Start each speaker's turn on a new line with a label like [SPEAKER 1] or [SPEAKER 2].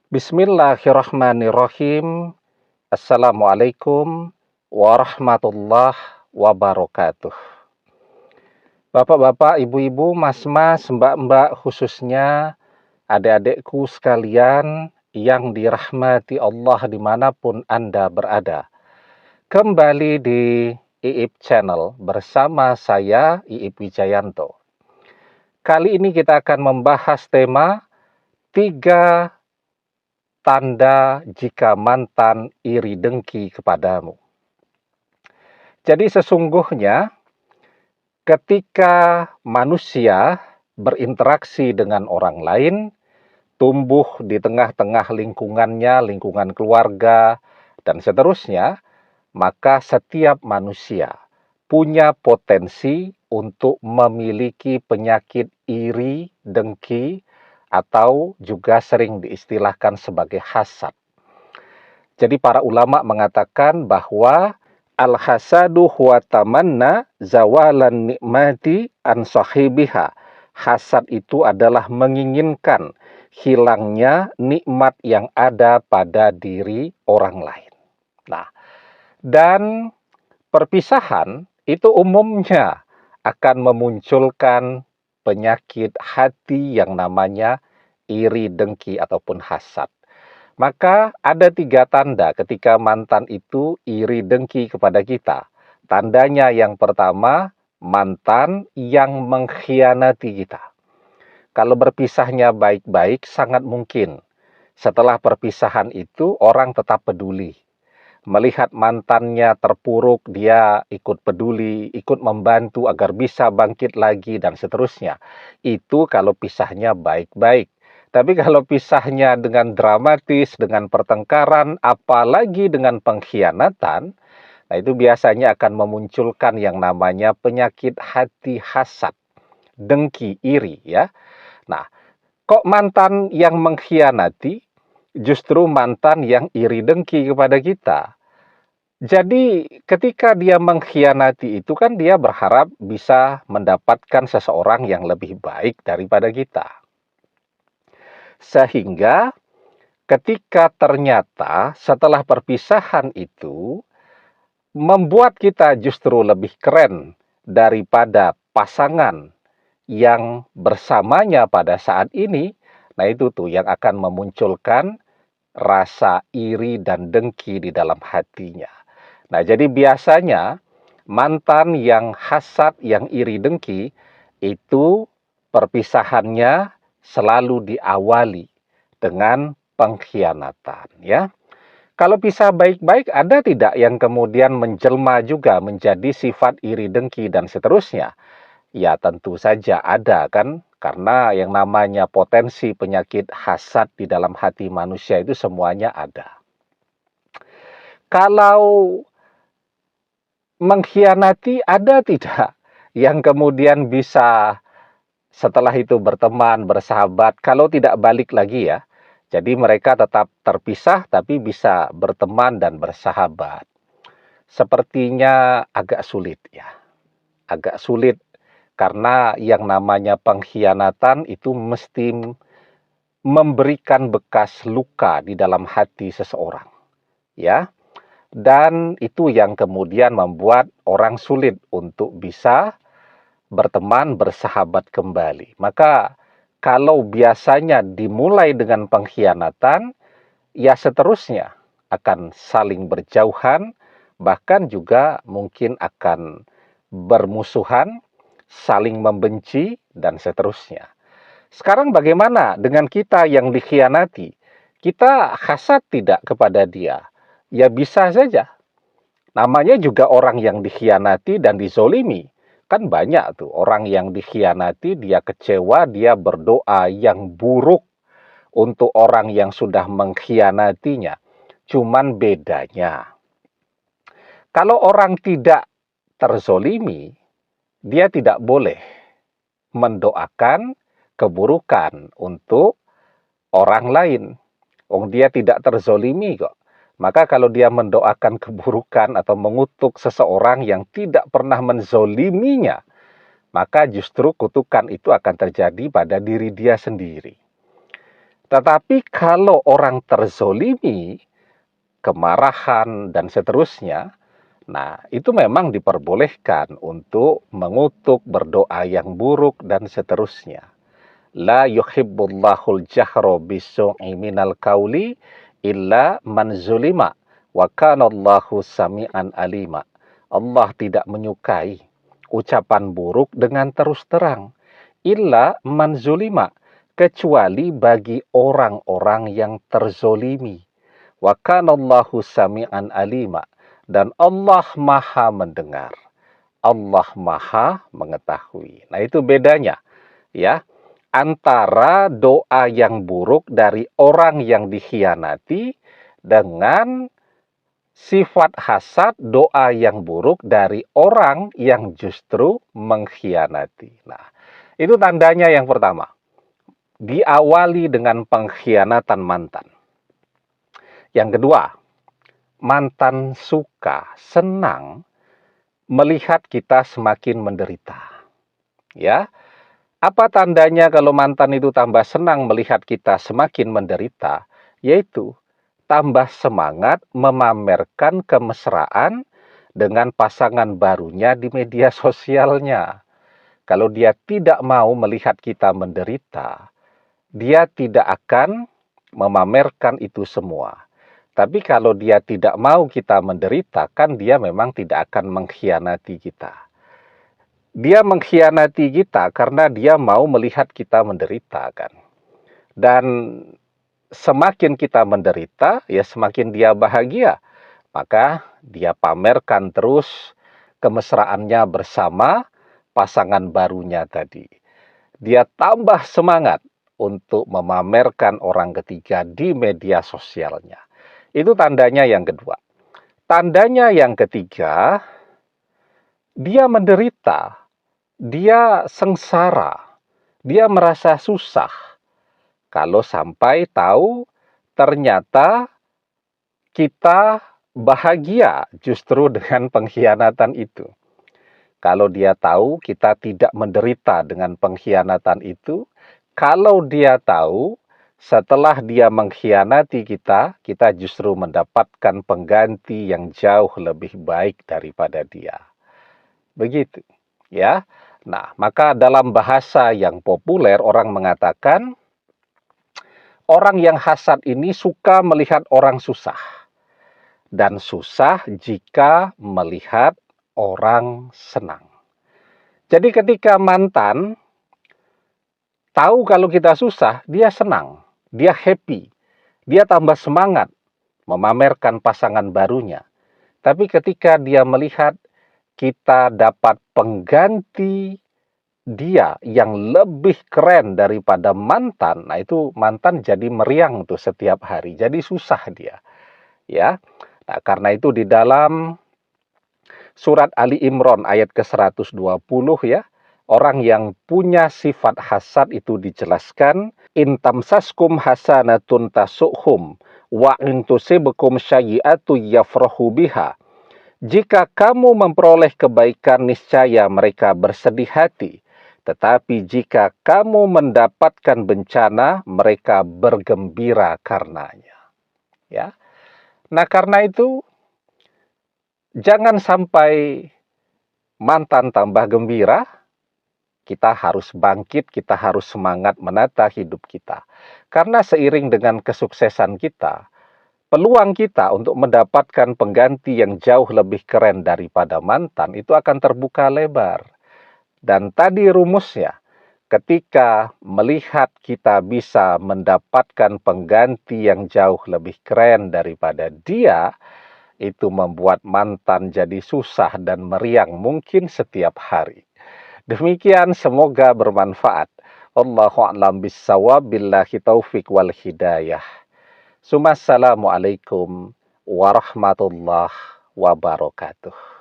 [SPEAKER 1] Bismillahirrahmanirrahim. Assalamualaikum warahmatullahi wabarakatuh. Bapak-bapak, ibu-ibu, mas-mas, mbak-mbak, khususnya adik-adikku sekalian yang dirahmati Allah dimanapun Anda berada. Kembali di IIP Channel bersama saya, IIP Wijayanto. Kali ini kita akan membahas tema 3 tanda jika mantan iri dengki kepadamu. Jadi sesungguhnya ketika manusia berinteraksi dengan orang lain, tumbuh di tengah-tengah lingkungannya, lingkungan keluarga, dan seterusnya, maka setiap manusia punya potensi untuk memiliki penyakit iri, dengki, atau juga sering diistilahkan sebagai hasad. Jadi para ulama mengatakan bahwa al-hasadu huwa tamanna zawalan nikmati an sahibiha. Hasad itu adalah menginginkan hilangnya nikmat yang ada pada diri orang lain. Nah, dan perpisahan itu umumnya akan memunculkan penyakit hati yang namanya iri, dengki, ataupun hasad. Maka ada 3 tanda ketika mantan itu iri dengki kepada kita. Tandanya yang pertama, mantan yang mengkhianati kita. Kalau berpisahnya baik-baik, sangat mungkin setelah perpisahan itu orang tetap peduli. Melihat mantannya terpuruk, dia ikut peduli, ikut membantu agar bisa bangkit lagi, dan seterusnya. Itu kalau pisahnya baik-baik. Tapi kalau pisahnya dengan dramatis, dengan pertengkaran, apalagi dengan pengkhianatan, nah itu biasanya akan memunculkan yang namanya penyakit hati hasad, dengki, iri, ya. Nah, kok mantan yang mengkhianati justru mantan yang iri dengki kepada kita? Jadi ketika dia mengkhianati itu kan dia berharap bisa mendapatkan seseorang yang lebih baik daripada kita. Sehingga ketika ternyata setelah perpisahan itu membuat kita justru lebih keren daripada pasangan yang bersamanya pada saat ini, nah itu tuh yang akan memunculkan rasa iri dan dengki di dalam hatinya. Nah, jadi biasanya mantan yang hasad, yang iri dengki, itu perpisahannya selalu diawali dengan pengkhianatan, ya. Kalau pisah baik-baik, ada tidak yang kemudian menjelma juga menjadi sifat iri dengki dan seterusnya? Ya, tentu saja ada kan, karena yang namanya potensi penyakit hasad di dalam hati manusia itu semuanya ada. Kalau mengkhianati, ada tidak yang kemudian bisa setelah itu berteman, bersahabat, kalau tidak balik lagi ya. Jadi mereka tetap terpisah tapi bisa berteman dan bersahabat. Sepertinya agak sulit ya. Agak sulit karena yang namanya pengkhianatan itu mesti memberikan bekas luka di dalam hati seseorang. Ya. Dan itu yang kemudian membuat orang sulit untuk bisa berteman, bersahabat kembali. Maka kalau biasanya dimulai dengan pengkhianatan, ya seterusnya akan saling berjauhan, bahkan juga mungkin akan bermusuhan, saling membenci, dan seterusnya. Sekarang bagaimana dengan kita yang dikhianati? Kita hasad tidak kepada dia? Ya bisa saja. Namanya juga orang yang dikhianati dan dizolimi. Kan banyak tuh orang yang dikhianati, dia kecewa, dia berdoa yang buruk untuk orang yang sudah mengkhianatinya. Cuman bedanya, kalau orang tidak terzolimi, dia tidak boleh mendoakan keburukan untuk orang lain. Dia tidak terzolimi kok. Maka kalau dia mendoakan keburukan atau mengutuk seseorang yang tidak pernah menzoliminya, maka justru kutukan itu akan terjadi pada diri dia sendiri. Tetapi kalau orang terzolimi, kemarahan, dan seterusnya, nah itu memang diperbolehkan untuk mengutuk, berdoa yang buruk, dan seterusnya. La yuhibbullahul jahra bisu'i minal qauli illa man zulima wa kanallahu sami'an alima. Allah tidak menyukai ucapan buruk dengan terus terang. Illa man zulima, kecuali bagi orang-orang yang terzolimi. Wa kanallahu sami'an alima, dan Allah maha mendengar. Allah maha mengetahui. Nah itu bedanya ya, antara doa yang buruk dari orang yang dikhianati dengan sifat hasad doa yang buruk dari orang yang justru mengkhianati. Nah, itu tandanya yang pertama. Diawali dengan pengkhianatan mantan. Yang kedua, mantan suka, senang melihat kita semakin menderita. Ya, apa tandanya kalau mantan itu tambah senang melihat kita semakin menderita? Yaitu tambah semangat memamerkan kemesraan dengan pasangan barunya di media sosialnya. Kalau dia tidak mau melihat kita menderita, dia tidak akan memamerkan itu semua. Tapi kalau dia tidak mau kita menderita, kan dia memang tidak akan mengkhianati kita. Dia mengkhianati kita karena dia mau melihat kita menderita, kan. Dan semakin kita menderita, ya semakin dia bahagia. Maka dia pamerkan terus kemesraannya bersama pasangan barunya tadi. Dia tambah semangat untuk memamerkan orang ketiga di media sosialnya. Itu tandanya yang kedua. Tandanya yang ketiga, dia menderita, dia sengsara, dia merasa susah. Kalau sampai tahu ternyata kita bahagia justru dengan pengkhianatan itu. Kalau dia tahu kita tidak menderita dengan pengkhianatan itu, kalau dia tahu setelah dia mengkhianati kita, kita justru mendapatkan pengganti yang jauh lebih baik daripada dia. Begitu, ya. Nah, maka dalam bahasa yang populer orang mengatakan, orang yang hasad ini suka melihat orang susah. Dan susah jika melihat orang senang. Jadi ketika mantan tahu kalau kita susah, dia senang, dia happy, dia tambah semangat memamerkan pasangan barunya. Tapi ketika dia melihat kita dapat pengganti dia yang lebih keren daripada mantan, nah itu mantan jadi meriang tuh setiap hari, jadi susah dia. Ya, nah karena itu di dalam surat Ali Imran ayat ke-120 ya, orang yang punya sifat hasad itu dijelaskan, in tamsaskum hasanatun tasuhum wa in tusibkum sayyi'atu yafrahu biha. Jika kamu memperoleh kebaikan, niscaya mereka bersedih hati. Tetapi jika kamu mendapatkan bencana, mereka bergembira karenanya. Ya. Nah, karena itu jangan sampai mantan tambah gembira, kita harus bangkit, kita harus semangat menata hidup kita. Karena seiring dengan kesuksesan kita, peluang kita untuk mendapatkan pengganti yang jauh lebih keren daripada mantan itu akan terbuka lebar. Dan tadi rumusnya, ketika melihat kita bisa mendapatkan pengganti yang jauh lebih keren daripada dia, itu membuat mantan jadi susah dan meriang mungkin setiap hari. Demikian, semoga bermanfaat. Wallahu a'lam bissawab, billahi taufik wal hidayah. Assalamualaikum warahmatullahi wabarakatuh.